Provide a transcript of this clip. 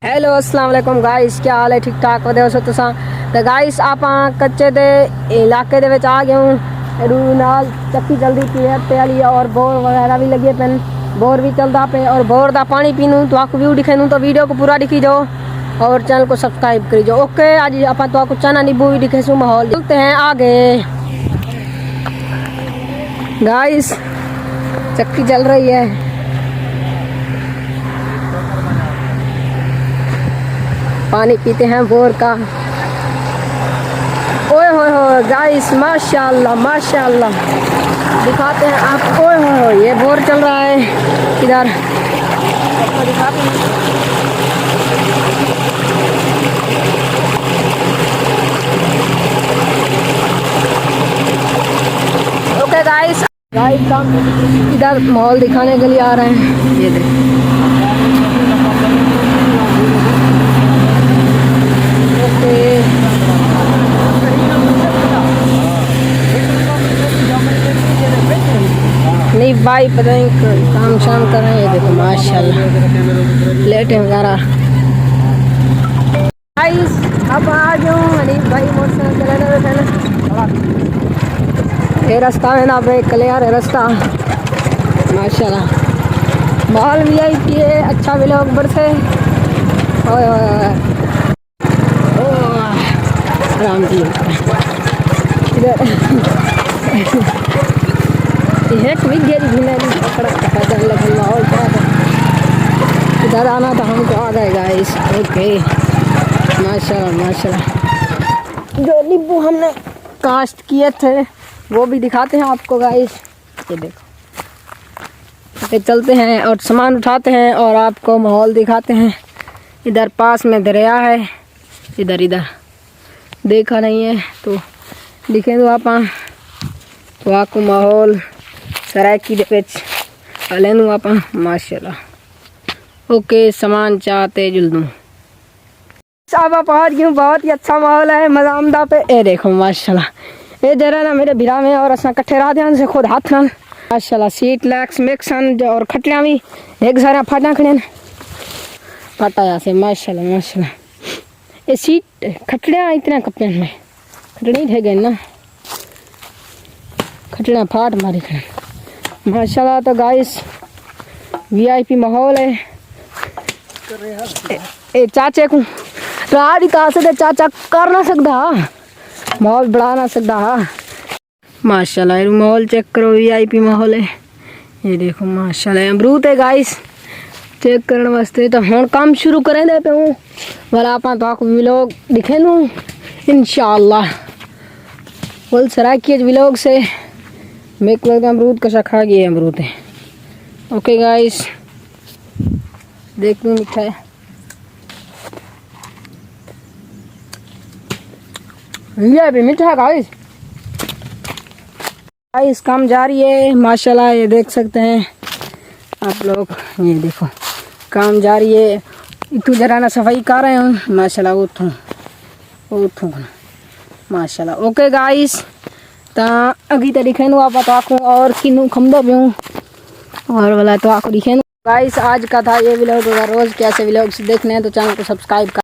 Hello अस्सलाम वालेकुम guys, क्या हाल है? ठीक ठाक हो सो तुसा तो गाइस आप कच्चे दे इलाके दे विच आ गए हूँ। एडू नाल चक्की चलती पी है वाली और बोर वगैरह भी लगे पेन, बोर भी चलता पे और बोर का पानी पीनू तो आपको व्यू दिखे तो वीडियो को पूरा दिखी जाओ और चैनल को सब्सक्राइब करी जाओ। ओके, आज आप तो चना नींबू भी दिखे सू माहौल चलते हैं आगे। गाइस चक्की चल रही है, पानी पीते हैं बोर का। ओए होए गाइस, माशाल्लाह माशाल्लाह दिखाते हैं आप। ओए होए ये बोर चल रहा है इधर, आपको दिखाते हैं। ओके गाइस हम इधर माहौल दिखाने के लिए आ रहे हैं। ये देखिए नहीं भाई, पता नहीं काम शाम कर रहे हैं। देखो माशाल्लाह लेटे वगैरह। गाइस अब आ जाऊँ हनीफ भाई मोटरसाइकिल चलाने ये रास्ता है ना भाई, क्लियर है रास्ता माशाल्लाह। माहौल VIP है, अच्छा भी लोग बरसे। ओए आराम जी इधर एक विगेरी इधर आना था हमको, आ गए गाइस। ओके माशाल्लाह माशाल्लाह। जो नींबू हमने कास्ट किए थे वो भी दिखाते हैं आपको गाइस। ये देखो चलते हैं और सामान उठाते हैं और आपको माहौल दिखाते हैं। इधर पास में दरिया है, इधर देखा नहीं है तो दिखे दो आप तो आपको माहौल सरायकी ले दूँ आप माशाल्लाह। ओके सामान चाहते जुल सब आप आज क्यों, बहुत ही अच्छा माहौल है मजामदा पे। ए देखो माशाल्लाह, ये जरा ना मेरे भिरा में और असा कट्ठे रहा ध्यान से खुद हाथ ना माशाल्लाह। सीट लैक्स मिक्सन और खटियाँ भी एक सारा फाटा खड़े फटा से माशाल्लाह माशाल्लाह। ये सीट खटड़ियाँ इतना कपड़े में खटड़ी थे गए ना, खटड़ियाँ फाट मारी खड़े माशाल्लाह। तो गाइस VIP माहौल है। ए चाचे को राड़ी कहा से चाचा कर ना सकता, माहौल बढ़ा ना सकता माशाल्लाह। माहौल चेक करो, VIP माहौल है। ये देखो माशाल्लाह अमरूद है गाइस, चेक करने वास्ते। तो हम काम शुरू करें दे पे हूँ वाला आप तो व्लॉग दिखे लूँ इंशाल्लाह। बोल सराय किए व्लॉग से मेरे को लगता है अमरूद कशा खा गए अमरूद है। ओके गाइस देख लूँ मीठा है, ये भी मीठा है गाइस। गाइस काम जारी है माशाल्लाह, ये देख सकते हैं आप लोग। ये देखो काम जारी है, इतू जरा ना सफाई कर रहे हूँ माशाल्लाह। उठूँ माशाल्लाह। ओके गाइस ता अगी तो दिखे आप आँखों और किनू खमदो भी हूँ और वाला तो आँखों दिखे गाइस। आज का था ये व्लॉग। अगर रोज़ कैसे व्लॉग्स देखने हैं तो चैनल को सब्सक्राइब कर